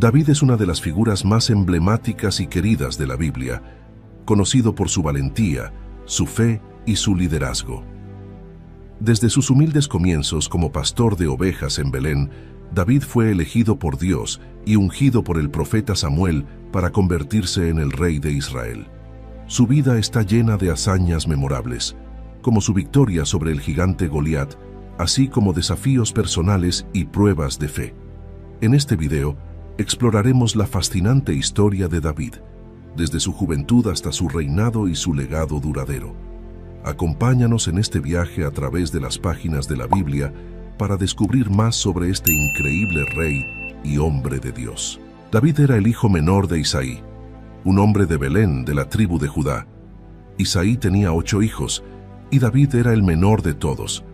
David es una de las figuras más emblemáticas y queridas de la Biblia, conocido por su valentía, su fe y su liderazgo. Desde sus humildes comienzos como pastor de ovejas en Belén, David fue elegido por Dios y ungido por el profeta Samuel para convertirse en el rey de Israel. Su vida está llena de hazañas memorables, como su victoria sobre el gigante Goliat, así como desafíos personales y pruebas de fe. En este video, exploraremos la fascinante historia de David, desde su juventud hasta su reinado y su legado duradero. Acompáñanos en este viaje a través de las páginas de la Biblia para descubrir más sobre este increíble rey y hombre de Dios. David era el hijo menor de Isaí, un hombre de Belén, de la tribu de Judá. Isaí tenía 8 hijos, y David era el menor de todos.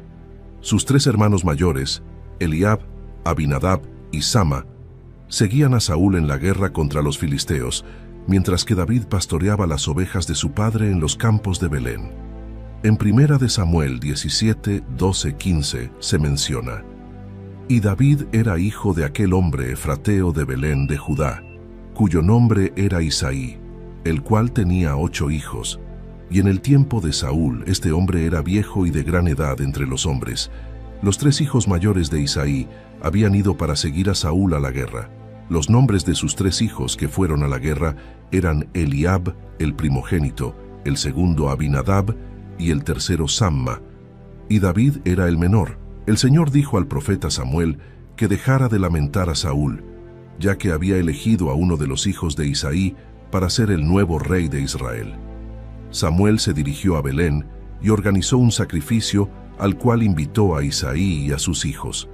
Sus 3 hermanos mayores, Eliab, Abinadab y Sama, seguían a Saúl en la guerra contra los filisteos, mientras que David pastoreaba las ovejas de su padre en los campos de Belén. En 1 de Samuel 17, 12, 15 se menciona: «Y David era hijo de aquel hombre efrateo de Belén de Judá, cuyo nombre era Isaí, el cual tenía 8 hijos. Y en el tiempo de Saúl, este hombre era viejo y de gran edad entre los hombres. Los 3 hijos mayores de Isaí habían ido para seguir a Saúl a la guerra. Los nombres de sus 3 hijos que fueron a la guerra eran Eliab, el primogénito, el segundo Abinadab y el tercero Samma. Y David era el menor. El Señor dijo al profeta Samuel que dejara de lamentar a Saúl, ya que había elegido a uno de los hijos de Isaí para ser el nuevo rey de Israel. Samuel se dirigió a Belén y organizó un sacrificio al cual invitó a Isaí y a sus hijos.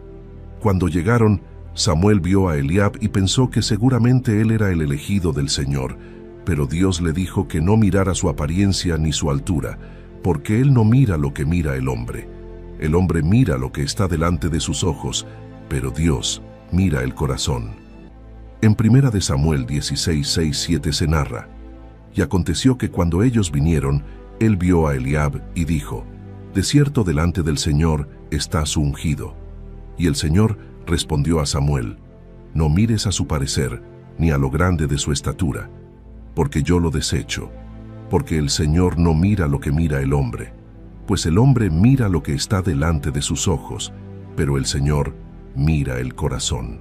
Cuando llegaron, Samuel vio a Eliab y pensó que seguramente él era el elegido del Señor, pero Dios le dijo que no mirara su apariencia ni su altura, porque él no mira lo que mira el hombre. El hombre mira lo que está delante de sus ojos, pero Dios mira el corazón. En 1 de Samuel 16, 6, 7 se narra: «Y aconteció que cuando ellos vinieron, él vio a Eliab y dijo: De cierto delante del Señor está su ungido. Y el Señor respondió a Samuel: No mires a su parecer, ni a lo grande de su estatura, porque yo lo desecho, porque el Señor no mira lo que mira el hombre, pues el hombre mira lo que está delante de sus ojos, pero el Señor mira el corazón».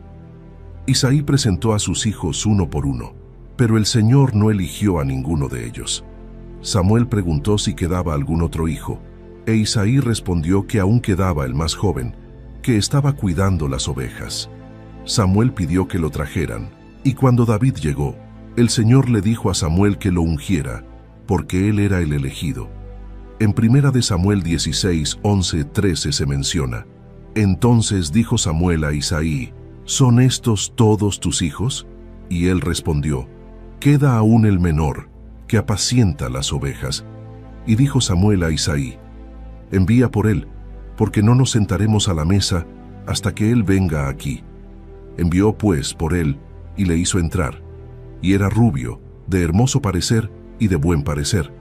Isaí presentó a sus hijos uno por uno, pero el Señor no eligió a ninguno de ellos. Samuel preguntó si quedaba algún otro hijo, e Isaí respondió que aún quedaba el más joven, que estaba cuidando las ovejas. Samuel pidió que lo trajeran, y cuando David llegó, el Señor le dijo a Samuel que lo ungiera, porque él era el elegido. En 1 de Samuel 16, 11, 13 se menciona: Entonces dijo Samuel a Isaí: ¿Son estos todos tus hijos? Y él respondió: Queda aún el menor, que apacienta las ovejas. Y dijo Samuel a Isaí: Envía por él, porque no nos sentaremos a la mesa hasta que él venga aquí. Envió pues por él, y le hizo entrar. Y era rubio, de hermoso parecer y de buen parecer.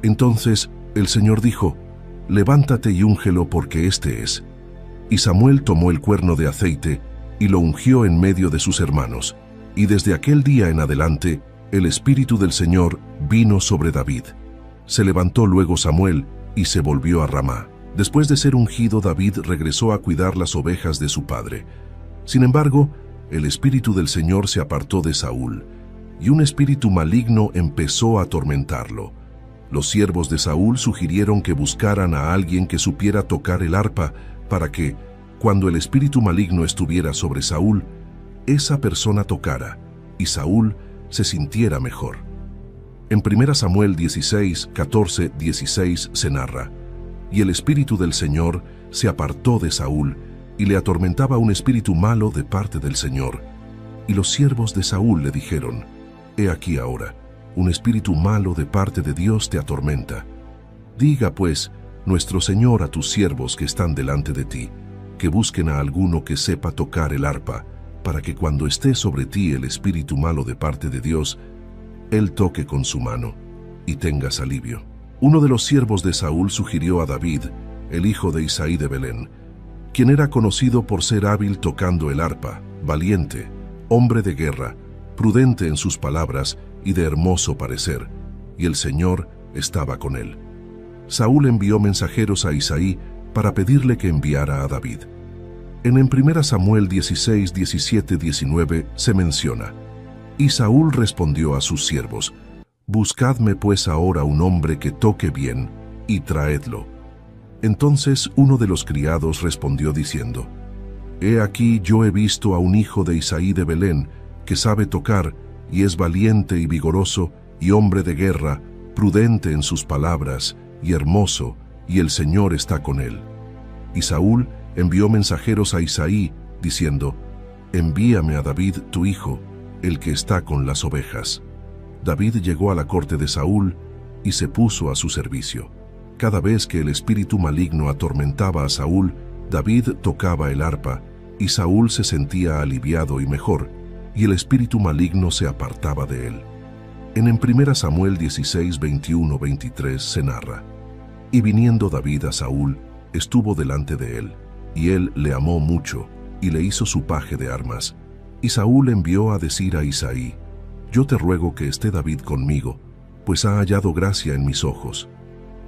Entonces el Señor dijo: Levántate y úngelo, porque este es. Y Samuel tomó el cuerno de aceite y lo ungió en medio de sus hermanos. Y desde aquel día en adelante, el Espíritu del Señor vino sobre David. Se levantó luego Samuel y se volvió a Ramá. Después de ser ungido, David regresó a cuidar las ovejas de su padre. Sin embargo, el Espíritu del Señor se apartó de Saúl, y un espíritu maligno empezó a atormentarlo. Los siervos de Saúl sugirieron que buscaran a alguien que supiera tocar el arpa, para que, cuando el espíritu maligno estuviera sobre Saúl, esa persona tocara, y Saúl se sintiera mejor. En 1 Samuel 16, 14, 16 se narra: Y el Espíritu del Señor se apartó de Saúl, y le atormentaba un espíritu malo de parte del Señor. Y los siervos de Saúl le dijeron: He aquí ahora, un espíritu malo de parte de Dios te atormenta. Diga pues nuestro Señor a tus siervos que están delante de ti, que busquen a alguno que sepa tocar el arpa, para que cuando esté sobre ti el espíritu malo de parte de Dios, él toque con su mano y tengas alivio. Uno de los siervos de Saúl sugirió a David, el hijo de Isaí de Belén, quien era conocido por ser hábil tocando el arpa, valiente, hombre de guerra, prudente en sus palabras y de hermoso parecer, y el Señor estaba con él. Saúl envió mensajeros a Isaí para pedirle que enviara a David. En 1 Samuel 16, 17, 19 se menciona: y Saúl respondió a sus siervos: buscadme pues ahora un hombre que toque bien, y traedlo. Entonces uno de los criados respondió diciendo: he aquí yo he visto a un hijo de Isaí de Belén, que sabe tocar, y es valiente y vigoroso, y hombre de guerra, prudente en sus palabras, y hermoso, y el Señor está con él. Y Saúl envió mensajeros a Isaí, diciendo: envíame a David tu hijo, el que está con las ovejas. David llegó a la corte de Saúl y se puso a su servicio. Cada vez que el espíritu maligno atormentaba a Saúl, David tocaba el arpa, y Saúl se sentía aliviado y mejor, y el espíritu maligno se apartaba de él. En 1 Samuel 16, 21, 23 se narra: y viniendo David a Saúl, estuvo delante de él, y él le amó mucho, y le hizo su paje de armas. Y Saúl envió a decir a Isaí: yo te ruego que esté David conmigo, pues ha hallado gracia en mis ojos.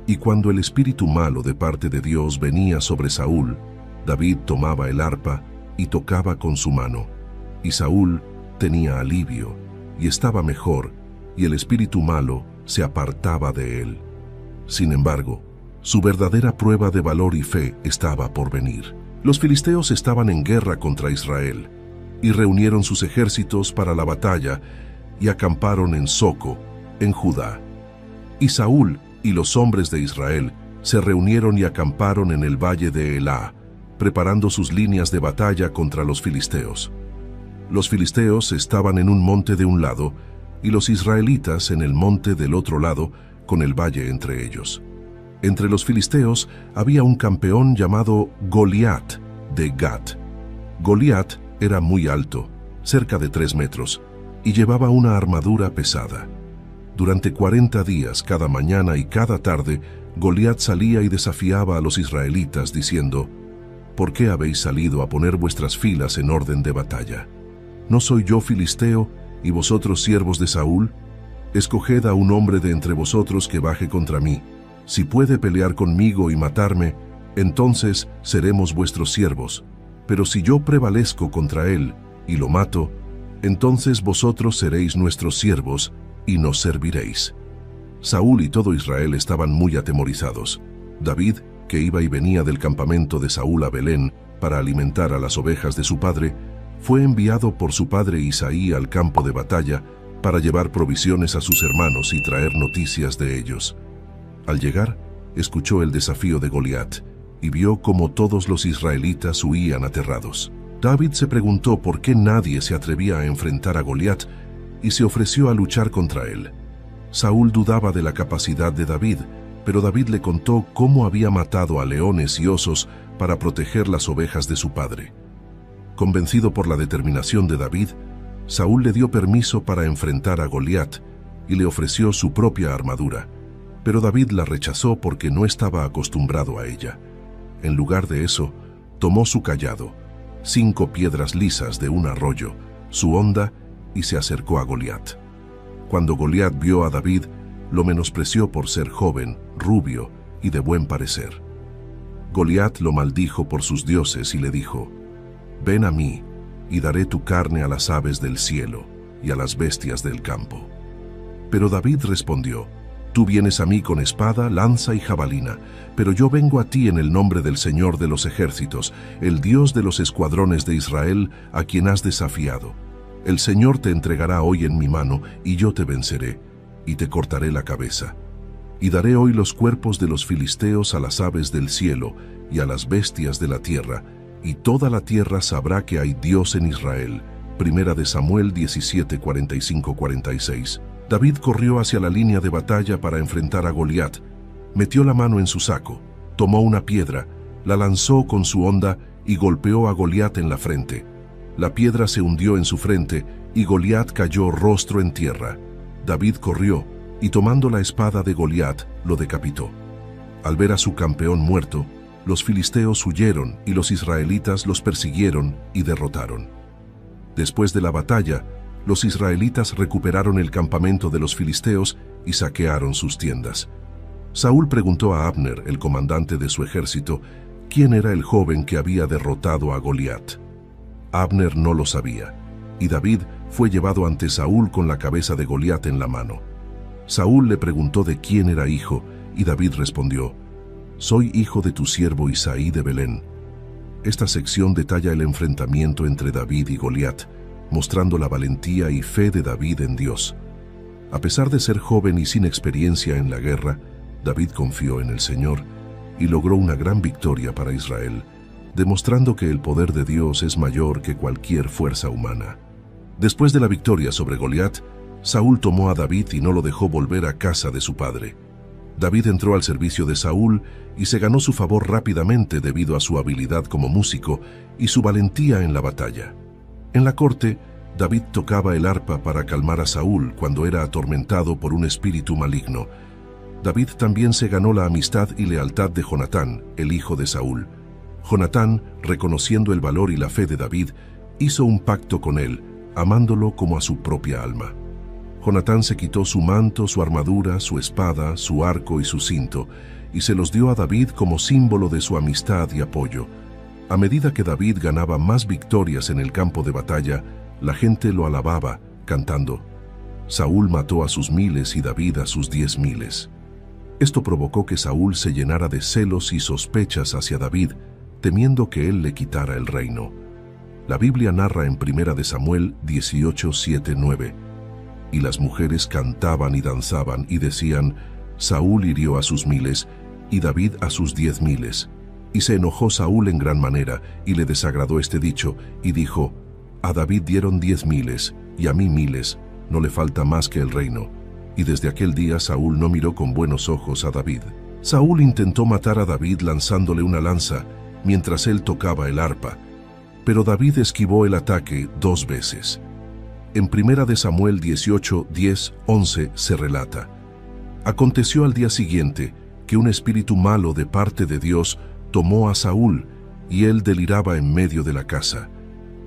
Y cuando el espíritu malo de parte de Dios venía sobre Saúl, David tomaba el arpa y tocaba con su mano. Y Saúl tenía alivio, y estaba mejor, y el espíritu malo se apartaba de él. Sin embargo, su verdadera prueba de valor y fe estaba por venir. Los filisteos estaban en guerra contra Israel, y reunieron sus ejércitos para la batalla, y acamparon en Soco, en Judá. Y Saúl y los hombres de Israel se reunieron y acamparon en el valle de Elá, preparando sus líneas de batalla contra los filisteos. Los filisteos estaban en un monte de un lado, y los israelitas en el monte del otro lado, con el valle entre ellos. Entre los filisteos había un campeón llamado Goliat de Gat. Goliat era muy alto, cerca de 3 metros, y llevaba una armadura pesada. Durante 40 días, cada mañana y cada tarde, Goliat salía y desafiaba a los israelitas, diciendo: ¿por qué habéis salido a poner vuestras filas en orden de batalla? ¿No soy yo filisteo, y vosotros siervos de Saúl? Escoged a un hombre de entre vosotros que baje contra mí. Si puede pelear conmigo y matarme, entonces seremos vuestros siervos. Pero si yo prevalezco contra él y lo mato, entonces vosotros seréis nuestros siervos y nos serviréis. Saúl y todo Israel estaban muy atemorizados. David, que iba y venía del campamento de Saúl a Belén para alimentar a las ovejas de su padre, fue enviado por su padre Isaí al campo de batalla para llevar provisiones a sus hermanos y traer noticias de ellos. Al llegar, escuchó el desafío de Goliat y vio cómo todos los israelitas huían aterrados. David se preguntó por qué nadie se atrevía a enfrentar a Goliat y se ofreció a luchar contra él. Saúl dudaba de la capacidad de David, pero David le contó cómo había matado a leones y osos para proteger las ovejas de su padre. Convencido por la determinación de David, Saúl le dio permiso para enfrentar a Goliat y le ofreció su propia armadura, pero David la rechazó porque no estaba acostumbrado a ella. En lugar de eso, tomó su cayado, 5 piedras lisas de un arroyo, su honda, y se acercó a Goliat. Cuando Goliat vio a David, lo menospreció por ser joven, rubio y de buen parecer. Goliat lo maldijo por sus dioses y le dijo: «Ven a mí, y daré tu carne a las aves del cielo y a las bestias del campo». Pero David respondió: «Tú vienes a mí con espada, lanza y jabalina, pero yo vengo a ti en el nombre del Señor de los ejércitos, el Dios de los escuadrones de Israel, a quien has desafiado. El Señor te entregará hoy en mi mano, y yo te venceré, y te cortaré la cabeza. Y daré hoy los cuerpos de los filisteos a las aves del cielo y a las bestias de la tierra, y toda la tierra sabrá que hay Dios en Israel». Primera de Samuel 17, 45-46. David corrió hacia la línea de batalla para enfrentar a Goliat. Metió la mano en su saco, tomó una piedra, la lanzó con su honda y golpeó a Goliat en la frente. La piedra se hundió en su frente y Goliat cayó rostro en tierra. David corrió y tomando la espada de Goliat, lo decapitó. Al ver a su campeón muerto, los filisteos huyeron y los israelitas los persiguieron y derrotaron. Después de la batalla, los israelitas recuperaron el campamento de los filisteos y saquearon sus tiendas. Saúl preguntó a Abner, el comandante de su ejército, quién era el joven que había derrotado a Goliat. Abner no lo sabía, y David fue llevado ante Saúl con la cabeza de Goliat en la mano. Saúl le preguntó de quién era hijo, y David respondió: «Soy hijo de tu siervo Isaí de Belén». Esta sección detalla el enfrentamiento entre David y Goliat, mostrando la valentía y fe de David en Dios. A pesar de ser joven y sin experiencia en la guerra, David confió en el Señor y logró una gran victoria para Israel, demostrando que el poder de Dios es mayor que cualquier fuerza humana. Después de la victoria sobre Goliat, Saúl tomó a David y no lo dejó volver a casa de su padre. David entró al servicio de Saúl y se ganó su favor rápidamente debido a su habilidad como músico y su valentía en la batalla. En la corte, David tocaba el arpa para calmar a Saúl cuando era atormentado por un espíritu maligno. David también se ganó la amistad y lealtad de Jonatán, el hijo de Saúl. Jonatán, reconociendo el valor y la fe de David, hizo un pacto con él, amándolo como a su propia alma. Jonatán se quitó su manto, su armadura, su espada, su arco y su cinto, y se los dio a David como símbolo de su amistad y apoyo. A medida que David ganaba más victorias en el campo de batalla, la gente lo alababa, cantando: «Saúl mató a sus miles y David a sus 10,000». Esto provocó que Saúl se llenara de celos y sospechas hacia David, temiendo que él le quitara el reino. La Biblia narra en 1 Samuel 18, 7, 9: «Y las mujeres cantaban y danzaban y decían: Saúl hirió a sus miles y David a sus 10,000». Y se enojó Saúl en gran manera y le desagradó este dicho y dijo: «A David dieron 10,000 y a mí miles, no le falta más que el reino». Y desde aquel día Saúl no miró con buenos ojos a David. Saúl intentó matar a David lanzándole una lanza mientras él tocaba el arpa, pero David esquivó el ataque 2 veces. En 1 Samuel 18, 10, 11 se relata: «Aconteció al día siguiente que un espíritu malo de parte de Dios tomó a Saúl, y él deliraba en medio de la casa.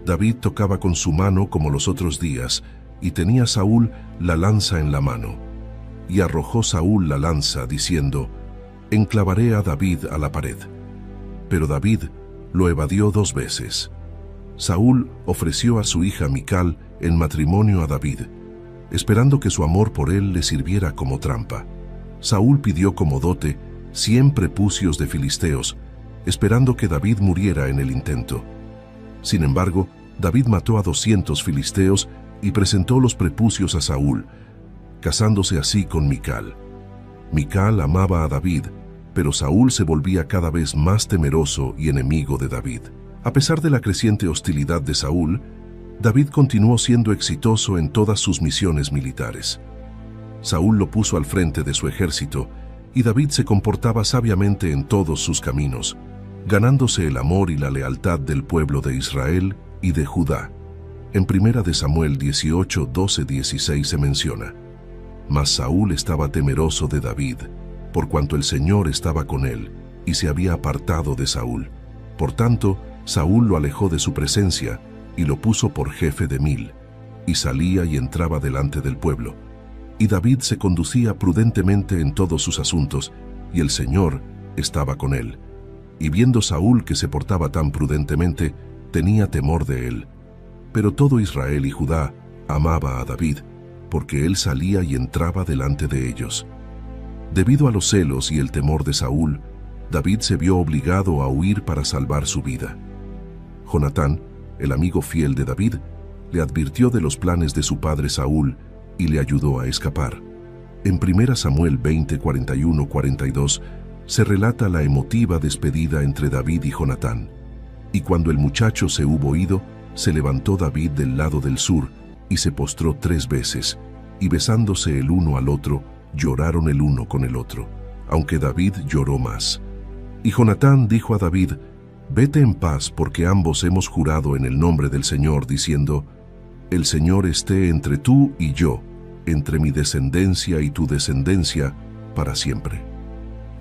David tocaba con su mano como los otros días, y tenía Saúl la lanza en la mano. Y arrojó Saúl la lanza, diciendo: Enclavaré a David a la pared. Pero David lo evadió 2 veces. Saúl ofreció a su hija Mical en matrimonio a David, esperando que su amor por él le sirviera como trampa. Saúl pidió como dote 100 prepucios de filisteos, esperando que David muriera en el intento. Sin embargo, David mató a 200 filisteos y presentó los prepucios a Saúl, casándose así con Mical. Mical amaba a David, pero Saúl se volvía cada vez más temeroso y enemigo de David. A pesar de la creciente hostilidad de Saúl, David continuó siendo exitoso en todas sus misiones militares. Saúl lo puso al frente de su ejército, y David se comportaba sabiamente en todos sus caminos, ganándose el amor y la lealtad del pueblo de Israel y de Judá. En 1 Samuel 18, 12, 16 se menciona: «Mas Saúl estaba temeroso de David, por cuanto el Señor estaba con él, y se había apartado de Saúl. Por tanto, Saúl lo alejó de su presencia, y lo puso por jefe de 1000, y salía y entraba delante del pueblo. Y David se conducía prudentemente en todos sus asuntos, y el Señor estaba con él. Y viendo Saúl que se portaba tan prudentemente, tenía temor de él. Pero todo Israel y Judá amaba a David, porque él salía y entraba delante de ellos». Debido a los celos y el temor de Saúl, David se vio obligado a huir para salvar su vida. Jonatán, el amigo fiel de David, le advirtió de los planes de su padre Saúl y le ayudó a escapar. En 1 Samuel 20, 41, 42 se relata la emotiva despedida entre David y Jonatán. Y cuando el muchacho se hubo ido, se levantó David del lado del sur y se postró 3 veces, y besándose el uno al otro, lloraron el uno con el otro, aunque David lloró más. Y Jonatán dijo a David: «Vete en paz, porque ambos hemos jurado en el nombre del Señor, diciendo: El Señor esté entre tú y yo, entre mi descendencia y tu descendencia, para siempre».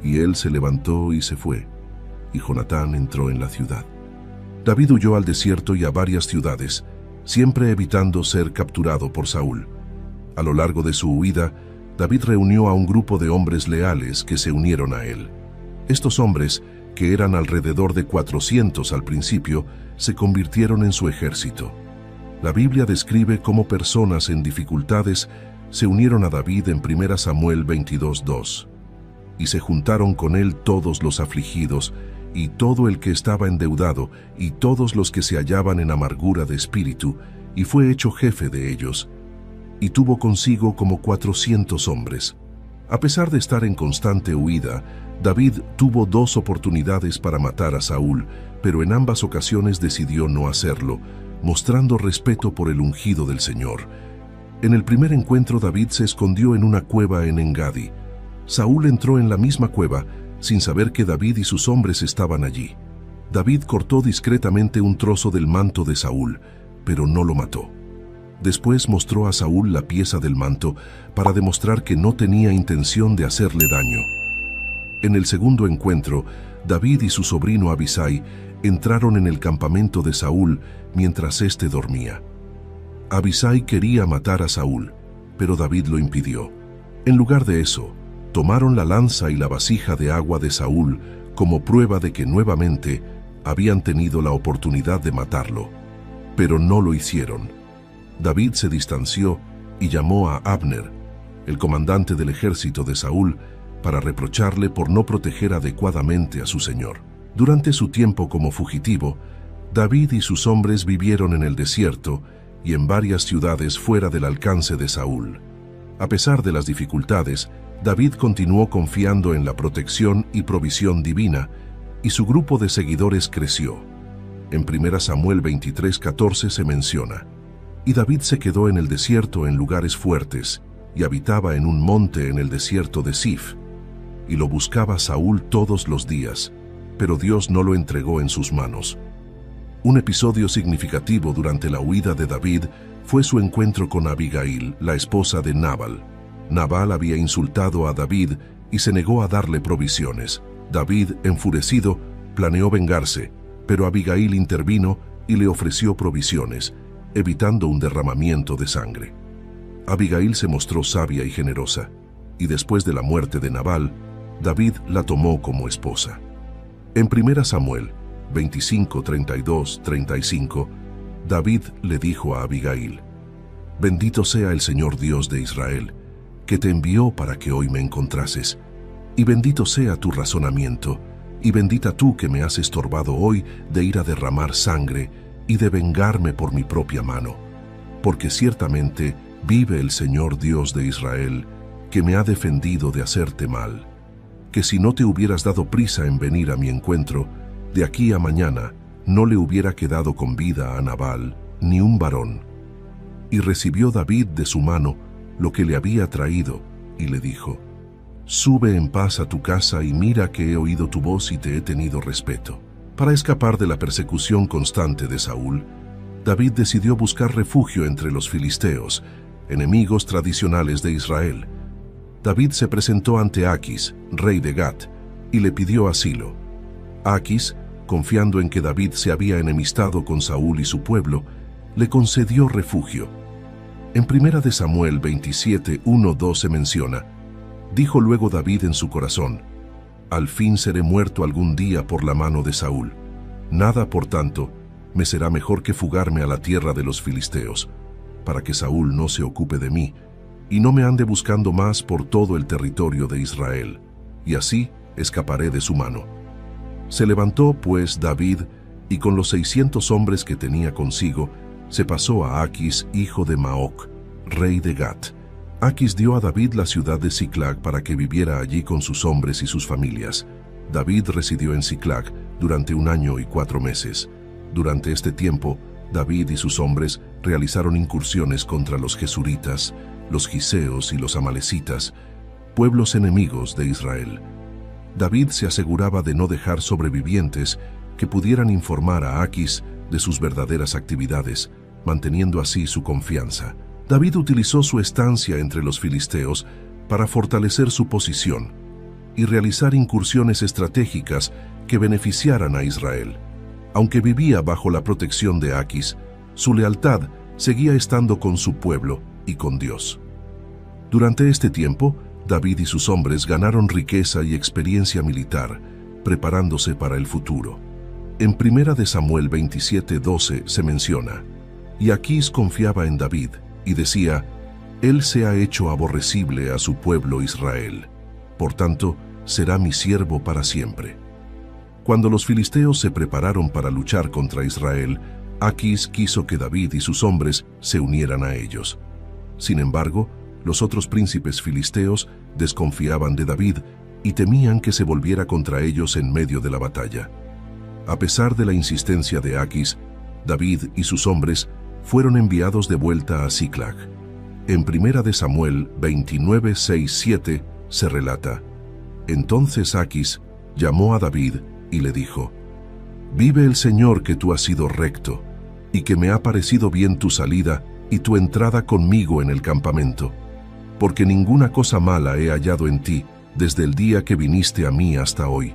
Y él se levantó y se fue, y Jonatán entró en la ciudad. David huyó al desierto y a varias ciudades, siempre evitando ser capturado por Saúl. A lo largo de su huida, David reunió a un grupo de hombres leales que se unieron a él. Estos hombres, que eran alrededor de 400 al principio, se convirtieron en su ejército. La Biblia describe cómo personas en dificultades se unieron a David en 1 Samuel 22:2. Y se juntaron con él todos los afligidos, y todo el que estaba endeudado, y todos los que se hallaban en amargura de espíritu, y fue hecho jefe de ellos. Y tuvo consigo como 400 hombres. A pesar de estar en constante huida, David tuvo 2 oportunidades para matar a Saúl, pero en ambas ocasiones decidió no hacerlo, mostrando respeto por el ungido del Señor. En el primer encuentro, David se escondió en una cueva en Engadi. Saúl entró en la misma cueva, sin saber que David y sus hombres estaban allí. David cortó discretamente un trozo del manto de Saúl, pero no lo mató. Después mostró a Saúl la pieza del manto para demostrar que no tenía intención de hacerle daño. En el segundo encuentro, David y su sobrino Abisai entraron en el campamento de Saúl mientras éste dormía. Abisai quería matar a Saúl, pero David lo impidió. En lugar de eso, tomaron la lanza y la vasija de agua de Saúl como prueba de que nuevamente habían tenido la oportunidad de matarlo, pero no lo hicieron. David se distanció y llamó a Abner, el comandante del ejército de Saúl, para reprocharle por no proteger adecuadamente a su señor. Durante su tiempo como fugitivo, David y sus hombres vivieron en el desierto y en varias ciudades fuera del alcance de Saúl. A pesar de las dificultades, David continuó confiando en la protección y provisión divina, y su grupo de seguidores creció. En 1 Samuel 23:14 se menciona: «Y David se quedó en el desierto en lugares fuertes, y habitaba en un monte en el desierto de Sif. Y lo buscaba Saúl todos los días, pero Dios no lo entregó en sus manos». Un episodio significativo durante la huida de David fue su encuentro con Abigail, la esposa de Nabal. Nabal había insultado a David y se negó a darle provisiones. David, enfurecido, planeó vengarse, pero Abigail intervino y le ofreció provisiones, evitando un derramamiento de sangre. Abigail se mostró sabia y generosa, y después de la muerte de Nabal, David la tomó como esposa. En 1 Samuel 25, 32, 35, David le dijo a Abigail: «Bendito sea el Señor Dios de Israel, que te envió para que hoy me encontrases, y bendito sea tu razonamiento, y bendita tú que me has estorbado hoy de ir a derramar sangre y de vengarme por mi propia mano, porque ciertamente vive el Señor Dios de Israel, que me ha defendido de hacerte mal, que si no te hubieras dado prisa en venir a mi encuentro, de aquí a mañana no le hubiera quedado con vida a Nabal ni un varón». Y recibió David de su mano lo que le había traído, y le dijo: «Sube en paz a tu casa y mira que he oído tu voz y te he tenido respeto». Para escapar de la persecución constante de Saúl, David decidió buscar refugio entre los filisteos, enemigos tradicionales de Israel. David se presentó ante Aquis, rey de Gat, y le pidió asilo. Aquis, confiando en que David se había enemistado con Saúl y su pueblo, le concedió refugio. En 1 Samuel 27, 1-2 se menciona: «Dijo luego David en su corazón: al fin seré muerto algún día por la mano de Saúl. Nada, por tanto, me será mejor que fugarme a la tierra de los filisteos, para que Saúl no se ocupe de mí, y no me ande buscando más por todo el territorio de Israel, y así escaparé de su mano». Se levantó, pues, David, y con los 600 hombres que tenía consigo, se pasó a Aquis, hijo de Maoc, rey de Gat. Aquis dio a David la ciudad de Siclag para que viviera allí con sus hombres y sus familias. David residió en Siclag durante 1 año y 4 meses. Durante este tiempo, David y sus hombres realizaron incursiones contra los gesuritas, los giseos y los amalecitas, pueblos enemigos de Israel. David se aseguraba de no dejar sobrevivientes que pudieran informar a Aquis de sus verdaderas actividades, manteniendo así su confianza. David utilizó su estancia entre los filisteos para fortalecer su posición y realizar incursiones estratégicas que beneficiaran a Israel. Aunque vivía bajo la protección de Aquis, Su lealtad seguía estando con su pueblo y con Dios. Durante este tiempo, David y sus hombres ganaron riqueza y experiencia militar, preparándose para el futuro. En 1 Samuel 27:12 se menciona: y Aquís confiaba en David y decía: él se ha hecho aborrecible a su pueblo Israel, por tanto, será mi siervo para siempre. Cuando los filisteos se prepararon para luchar contra Israel, Aquís quiso que David y sus hombres se unieran a ellos. Sin embargo, los otros príncipes filisteos desconfiaban de David y temían que se volviera contra ellos en medio de la batalla. A pesar de la insistencia de Aquís, David y sus hombres fueron enviados de vuelta a Siclag. En 1 Samuel 29:6-7 se relata: entonces Aquís llamó a David y le dijo: vive el Señor que tú has sido recto, y que me ha parecido bien tu salida y tu entrada conmigo en el campamento, porque ninguna cosa mala he hallado en ti desde el día que viniste a mí hasta hoy.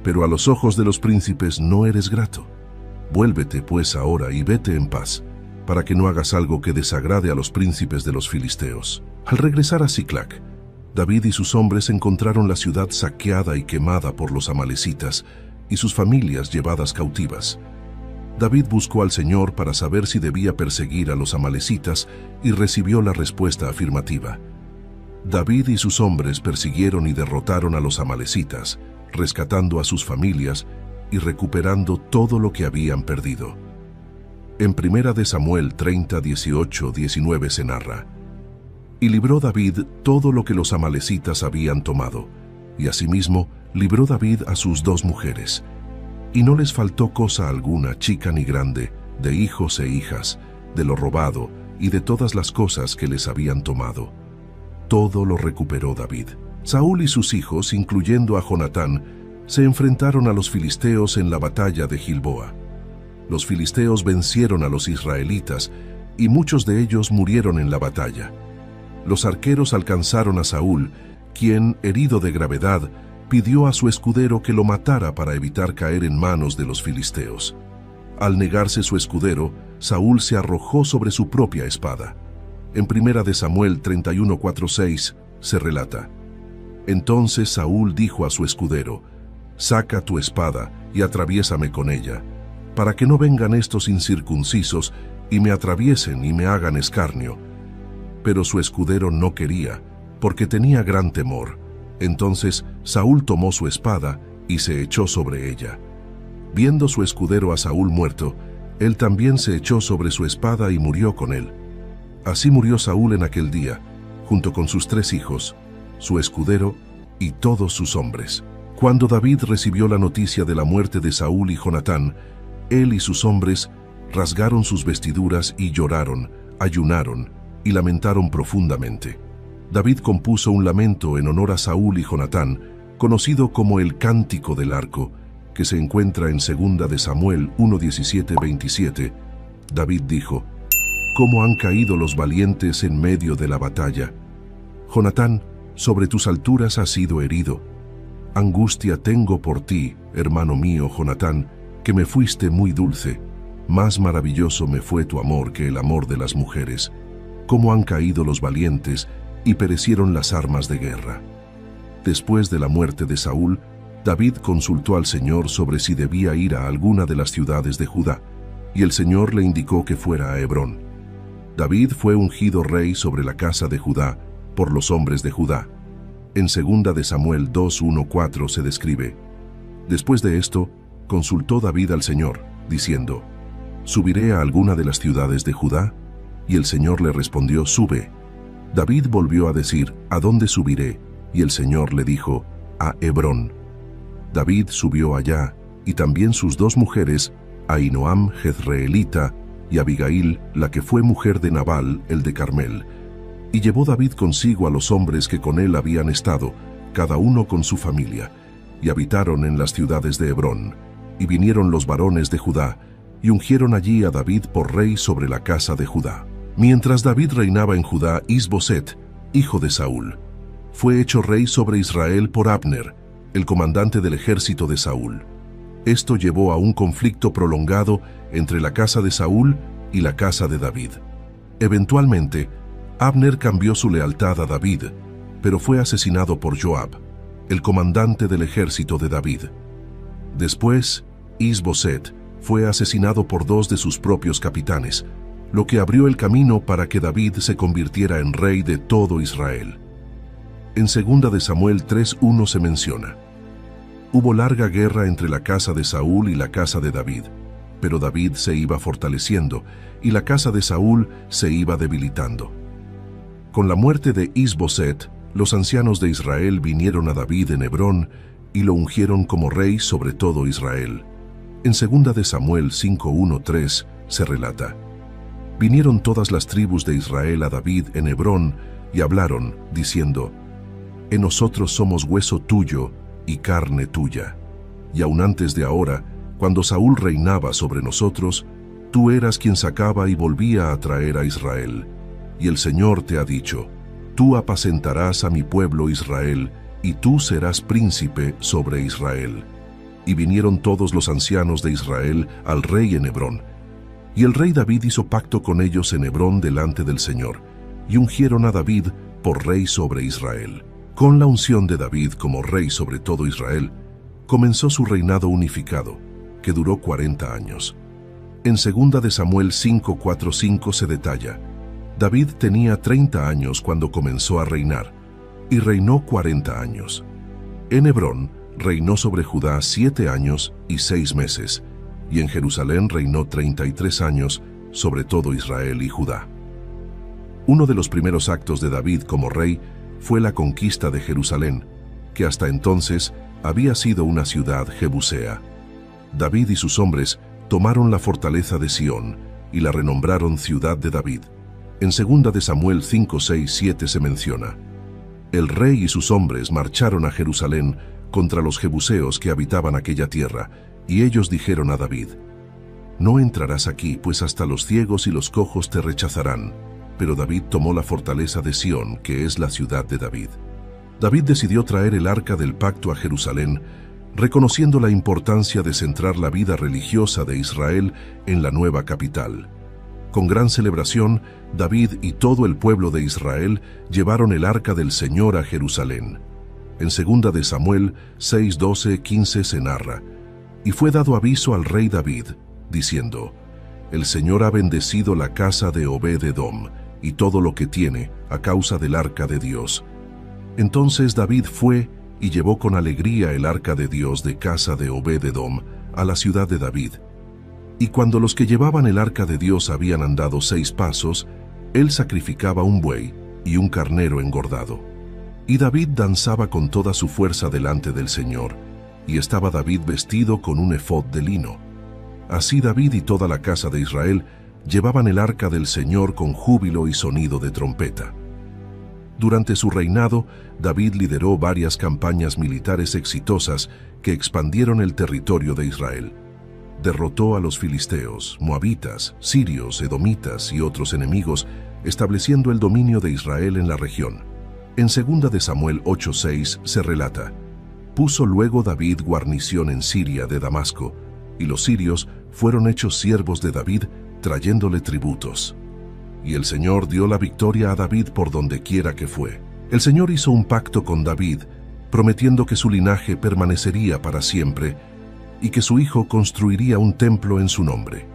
Pero a los ojos de los príncipes no eres grato. Vuélvete pues ahora y vete en paz, para que no hagas algo que desagrade a los príncipes de los filisteos. Al regresar a Siclag, David y sus hombres encontraron la ciudad saqueada y quemada por los amalecitas y sus familias llevadas cautivas. David buscó al Señor para saber si debía perseguir a los amalecitas y recibió la respuesta afirmativa. David y sus hombres persiguieron y derrotaron a los amalecitas, rescatando a sus familias y recuperando todo lo que habían perdido. En 1 Samuel 30:18-19 se narra: y libró David todo lo que los amalecitas habían tomado, y asimismo libró David a sus 2 mujeres. Y no les faltó cosa alguna, chica ni grande, de hijos e hijas, de lo robado y de todas las cosas que les habían tomado. Todo lo recuperó David. Saúl y sus hijos, incluyendo a Jonatán, se enfrentaron a los filisteos en la batalla de Gilboa. Los filisteos vencieron a los israelitas y muchos de ellos murieron en la batalla. Los arqueros alcanzaron a Saúl, quien, herido de gravedad, pidió a su escudero que lo matara para evitar caer en manos de los filisteos. Al negarse su escudero, Saúl se arrojó sobre su propia espada. En 1 Samuel 31:4-6 se relata: entonces Saúl dijo a su escudero: saca tu espada y atraviésame con ella, para que no vengan estos incircuncisos y me atraviesen y me hagan escarnio. Pero su escudero no quería, porque tenía gran temor. Entonces Saúl tomó su espada y se echó sobre ella. Viendo su escudero a Saúl muerto, él también se echó sobre su espada y murió con él. Así murió Saúl en aquel día, junto con sus 3 hijos, su escudero y todos sus hombres. Cuando David recibió la noticia de la muerte de Saúl y Jonatán, él y sus hombres rasgaron sus vestiduras y lloraron, ayunaron y lamentaron profundamente. David compuso un lamento en honor a Saúl y Jonatán, conocido como el Cántico del Arco, que se encuentra en 2 Samuel 1:17-27. David dijo: ¿cómo han caído los valientes en medio de la batalla? Jonatán, sobre tus alturas has sido herido. Angustia tengo por ti, hermano mío Jonatán, que me fuiste muy dulce. Más maravilloso me fue tu amor que el amor de las mujeres. Cómo han caído los valientes y perecieron las armas de guerra. Después de la muerte de Saúl, David consultó al Señor sobre si debía ir a alguna de las ciudades de Judá, y el Señor le indicó que fuera a Hebrón. David fue ungido rey sobre la casa de Judá por los hombres de Judá. En 2 Samuel 2:1-4 se describe: después de esto, consultó David al Señor, diciendo: ¿subiré a alguna de las ciudades de Judá? Y el Señor le respondió: sube. David volvió a decir: ¿a dónde subiré? Y el Señor le dijo: a Hebrón. David subió allá, y también sus 2 mujeres, Ahinoam jezreelita y Abigail, la que fue mujer de Nabal, el de Carmel. Y llevó David consigo a los hombres que con él habían estado, cada uno con su familia, y habitaron en las ciudades de Hebrón. Y vinieron los varones de Judá, y ungieron allí a David por rey sobre la casa de Judá. Mientras David reinaba en Judá, Is-Boset, hijo de Saúl, fue hecho rey sobre Israel por Abner, el comandante del ejército de Saúl. Esto llevó a un conflicto prolongado entre la casa de Saúl y la casa de David. Eventualmente, Abner cambió su lealtad a David, pero fue asesinado por Joab, el comandante del ejército de David. Después, Is-Boset fue asesinado por dos de sus propios capitanes, lo que abrió el camino para que David se convirtiera en rey de todo Israel. En 2 de Samuel 3:1 se menciona: hubo larga guerra entre la casa de Saúl y la casa de David, pero David se iba fortaleciendo y la casa de Saúl se iba debilitando. Con la muerte de Is-Boset, los ancianos de Israel vinieron a David en Hebrón y lo ungieron como rey sobre todo Israel. En 2 de Samuel 5:1-3 se relata: vinieron todas las tribus de Israel a David en Hebrón y hablaron, diciendo: en nosotros somos hueso tuyo y carne tuya. Y aun antes de ahora, cuando Saúl reinaba sobre nosotros, tú eras quien sacaba y volvía a traer a Israel. Y el Señor te ha dicho: tú apacentarás a mi pueblo Israel, y tú serás príncipe sobre Israel. Y vinieron todos los ancianos de Israel al rey en Hebrón. Y el rey David hizo pacto con ellos en Hebrón delante del Señor, y ungieron a David por rey sobre Israel. Con la unción de David como rey sobre todo Israel, comenzó su reinado unificado, que duró 40 años. En 2 de Samuel 5:4-5 se detalla: David tenía 30 años cuando comenzó a reinar, y reinó 40 años. En Hebrón reinó sobre Judá 7 años y 6 meses, y en Jerusalén reinó 33 años sobre todo Israel y Judá. Uno de los primeros actos de David como rey fue la conquista de Jerusalén, que hasta entonces había sido una ciudad jebusea. David y sus hombres tomaron la fortaleza de Sión y la renombraron Ciudad de David. En 2 de Samuel 5:6-7 se menciona: el rey y sus hombres marcharon a Jerusalén contra los jebuseos que habitaban aquella tierra, y ellos dijeron a David: no entrarás aquí, pues hasta los ciegos y los cojos te rechazarán. Pero David tomó la fortaleza de Sión, que es la ciudad de David. David decidió traer el arca del pacto a Jerusalén, reconociendo la importancia de centrar la vida religiosa de Israel en la nueva capital. Con gran celebración, David y todo el pueblo de Israel llevaron el arca del Señor a Jerusalén. En 2 de Samuel 6:12-15 se narra: y fue dado aviso al rey David, diciendo: el Señor ha bendecido la casa de Obed-Edom y todo lo que tiene a causa del arca de Dios. Entonces David fue y llevó con alegría el arca de Dios de casa de Obed-Edom a la ciudad de David. Y cuando los que llevaban el arca de Dios habían andado 6 pasos, él sacrificaba un buey y un carnero engordado. Y David danzaba con toda su fuerza delante del Señor, y estaba David vestido con un efod de lino. Así David y toda la casa de Israel llevaban el arca del Señor con júbilo y sonido de trompeta. Durante su reinado, David lideró varias campañas militares exitosas que expandieron el territorio de Israel. Derrotó a los filisteos, moabitas, sirios, edomitas y otros enemigos, estableciendo el dominio de Israel en la región. En 2 de Samuel 8:6 se relata: puso luego David guarnición en Siria de Damasco, y los sirios fueron hechos siervos de David, trayéndole tributos. Y el Señor dio la victoria a David por donde quiera que fue. El Señor hizo un pacto con David, prometiendo que su linaje permanecería para siempre y que su hijo construiría un templo en su nombre.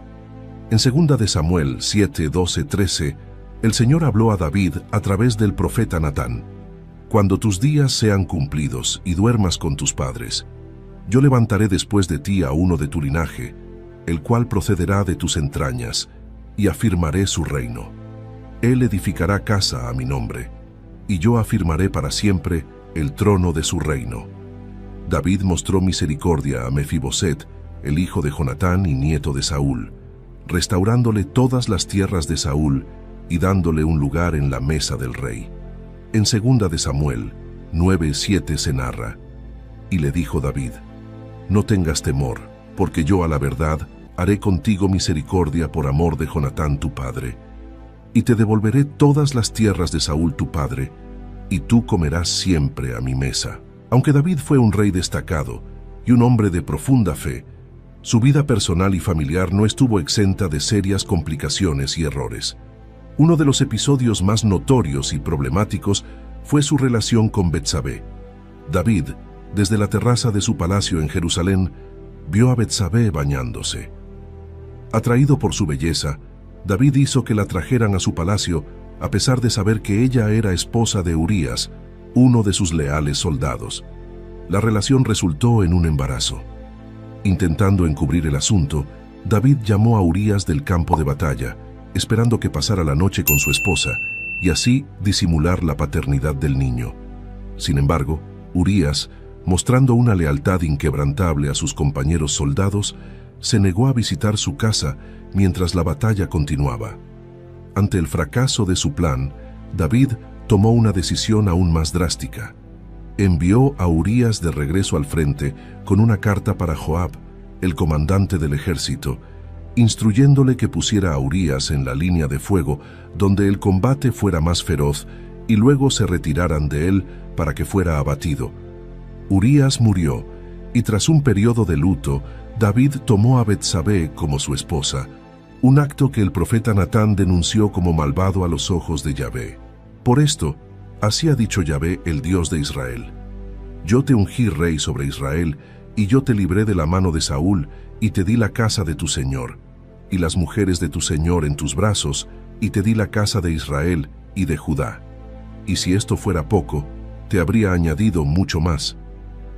En 2 de Samuel 7:12-13, el Señor habló a David a través del profeta Natán: cuando tus días sean cumplidos y duermas con tus padres, yo levantaré después de ti a uno de tu linaje, el cual procederá de tus entrañas, y afirmaré su reino. Él edificará casa a mi nombre, y yo afirmaré para siempre el trono de su reino. David mostró misericordia a Mefiboset, el hijo de Jonatán y nieto de Saúl, restaurándole todas las tierras de Saúl y dándole un lugar en la mesa del rey. En 2 de Samuel 9:7 se narra: y le dijo David: no tengas temor, porque yo a la verdad haré contigo misericordia por amor de Jonatán tu padre, y te devolveré todas las tierras de Saúl tu padre, y tú comerás siempre a mi mesa. Aunque David fue un rey destacado y un hombre de profunda fe, Su vida personal y familiar no estuvo exenta de serias complicaciones y errores. Uno de los episodios más notorios y problemáticos fue su relación con Betsabé. David, desde la terraza de su palacio en Jerusalén, vio a Betsabé bañándose. Atraído por su belleza, David hizo que la trajeran a su palacio, a pesar de saber que ella era esposa de Urías, uno de sus leales soldados. La relación resultó en un embarazo. Intentando encubrir el asunto, David llamó a Urías del campo de batalla, esperando que pasara la noche con su esposa, y así disimular la paternidad del niño. Sin embargo, Urías, mostrando una lealtad inquebrantable a sus compañeros soldados, se negó a visitar su casa mientras la batalla continuaba. Ante el fracaso de su plan, David tomó una decisión aún más drástica. Envió a Urías de regreso al frente con una carta para Joab, el comandante del ejército, instruyéndole que pusiera a Urías en la línea de fuego donde el combate fuera más feroz y luego se retiraran de él para que fuera abatido. Urías murió, y tras un periodo de luto, David tomó a Betsabé como su esposa, un acto que el profeta Natán denunció como malvado a los ojos de Yahvé. Por esto, así ha dicho Yahvé, el Dios de Israel: yo te ungí rey sobre Israel, y yo te libré de la mano de Saúl, y te di la casa de tu señor, y las mujeres de tu señor en tus brazos, y te di la casa de Israel y de Judá. Y si esto fuera poco, te habría añadido mucho más.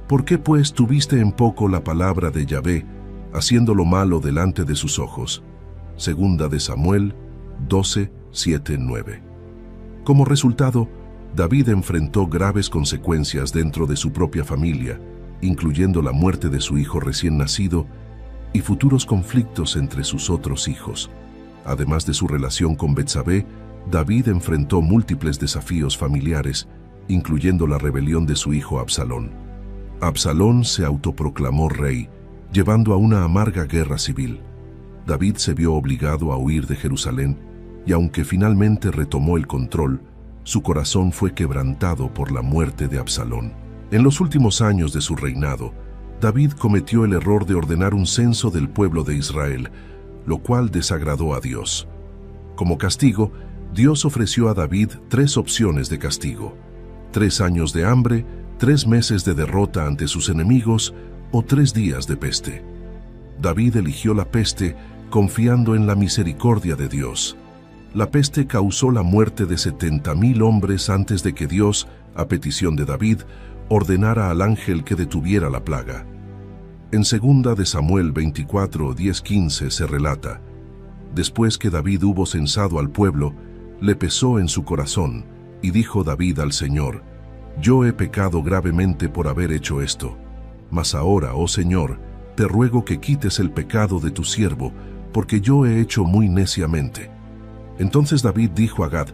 ¿Por qué pues tuviste en poco la palabra de Yahvé, haciendo lo malo delante de sus ojos? Segunda de Samuel 12, 7, 9. Como resultado, David enfrentó graves consecuencias dentro de su propia familia, incluyendo la muerte de su hijo recién nacido y futuros conflictos entre sus otros hijos. Además de su relación con Betsabé, David enfrentó múltiples desafíos familiares, incluyendo la rebelión de su hijo Absalón. Absalón se autoproclamó rey, llevando a una amarga guerra civil. David se vio obligado a huir de Jerusalén, y aunque finalmente retomó el control, su corazón fue quebrantado por la muerte de Absalón. En los últimos años de su reinado, David cometió el error de ordenar un censo del pueblo de Israel, lo cual desagradó a Dios. Como castigo, Dios ofreció a David 3 opciones de castigo: 3 años de hambre, 3 meses de derrota ante sus enemigos o 3 días de peste. David eligió la peste confiando en la misericordia de Dios. La peste causó la muerte de 70,000 hombres antes de que Dios, a petición de David, ordenara al ángel que detuviera la plaga. En 2 de Samuel 24, 10-15 se relata: después que David hubo censado al pueblo, le pesó en su corazón, y dijo David al Señor: yo he pecado gravemente por haber hecho esto. Mas ahora, oh Señor, te ruego que quites el pecado de tu siervo, porque yo he hecho muy neciamente. Entonces David dijo a Gad: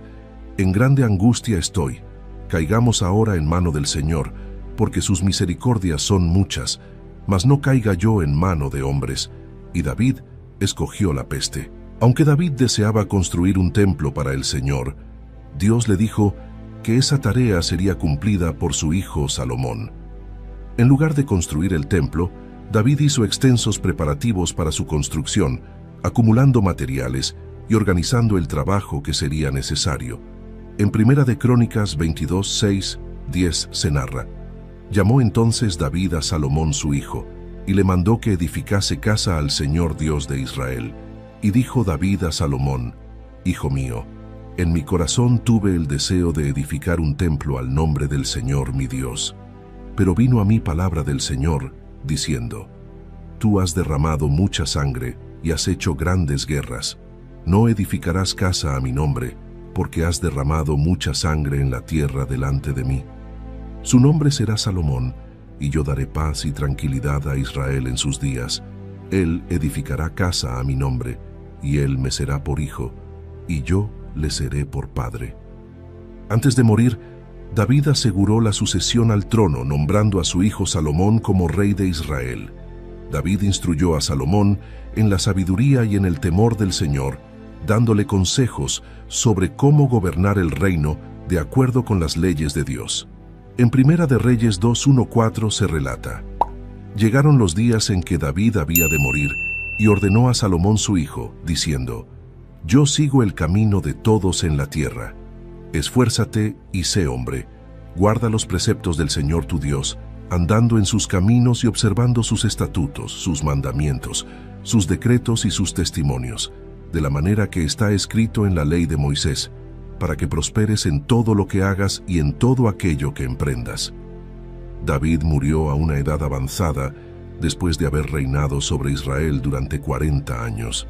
en grande angustia estoy, caigamos ahora en mano del Señor, porque sus misericordias son muchas, mas no caiga yo en mano de hombres. Y David escogió la peste. Aunque David deseaba construir un templo para el Señor, Dios le dijo que esa tarea sería cumplida por su hijo Salomón. En lugar de construir el templo, David hizo extensos preparativos para su construcción, acumulando materiales y organizando el trabajo que sería necesario. En Primera de Crónicas 22, 6, 10 se narra: llamó entonces David a Salomón su hijo, y le mandó que edificase casa al Señor Dios de Israel. Y dijo David a Salomón: hijo mío, en mi corazón tuve el deseo de edificar un templo al nombre del Señor mi Dios. Pero vino a mí palabra del Señor, diciendo: tú has derramado mucha sangre y has hecho grandes guerras. No edificarás casa a mi nombre, porque has derramado mucha sangre en la tierra delante de mí. Su nombre será Salomón, y yo daré paz y tranquilidad a Israel en sus días. Él edificará casa a mi nombre, y él me será por hijo, y yo le seré por padre. Antes de morir, David aseguró la sucesión al trono, nombrando a su hijo Salomón como rey de Israel. David instruyó a Salomón en la sabiduría y en el temor del Señor, dándole consejos sobre cómo gobernar el reino de acuerdo con las leyes de Dios. En Primera de Reyes 2:1-4 se relata: Llegaron los días en que David había de morir, y ordenó a Salomón su hijo, diciendo: Yo sigo el camino de todos en la tierra. Esfuérzate y sé hombre. Guarda los preceptos del Señor tu Dios, andando en sus caminos y observando sus estatutos, sus mandamientos, sus decretos y sus testimonios, de la manera que está escrito en la ley de Moisés, para que prosperes en todo lo que hagas y en todo aquello que emprendas. David murió a una edad avanzada, después de haber reinado sobre Israel durante 40 años.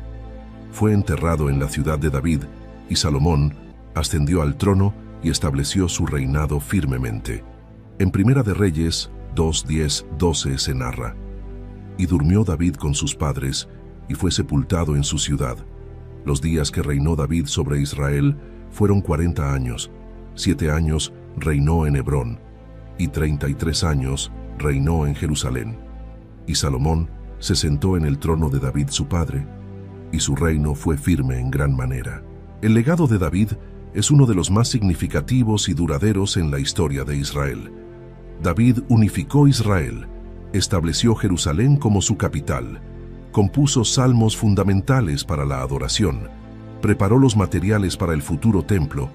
Fue enterrado en la ciudad de David, y Salomón ascendió al trono y estableció su reinado firmemente. En Primera de Reyes 2:10-12 se narra: Y durmió David con sus padres, y fue sepultado en su ciudad. Los días que reinó David sobre Israel fueron 40 años. 7 años reinó en Hebrón, y 33 años reinó en Jerusalén. Y Salomón se sentó en el trono de David su padre, y su reino fue firme en gran manera. El legado de David es uno de los más significativos y duraderos en la historia de Israel. David unificó Israel, estableció Jerusalén como su capital, compuso salmos fundamentales para la adoración, preparó los materiales para el futuro templo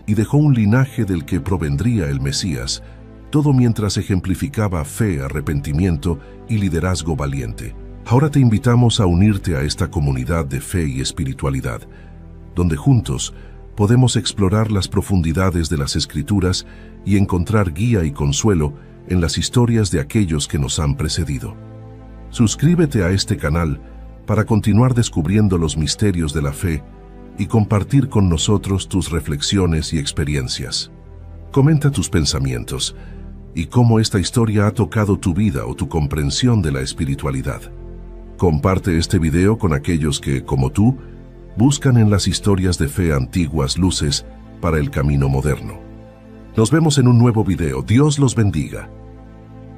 y dejó un linaje del que provendría el Mesías, todo mientras ejemplificaba fe, arrepentimiento y liderazgo valiente. Ahora te invitamos a unirte a esta comunidad de fe y espiritualidad, donde juntos podemos explorar las profundidades de las Escrituras y encontrar guía y consuelo en las historias de aquellos que nos han precedido. Suscríbete a este canal para continuar descubriendo los misterios de la fe y compartir con nosotros tus reflexiones y experiencias. Comenta tus pensamientos y cómo esta historia ha tocado tu vida o tu comprensión de la espiritualidad. Comparte este video con aquellos que, como tú, buscan en las historias de fe antiguas luces para el camino moderno. Nos vemos en un nuevo video. Dios los bendiga.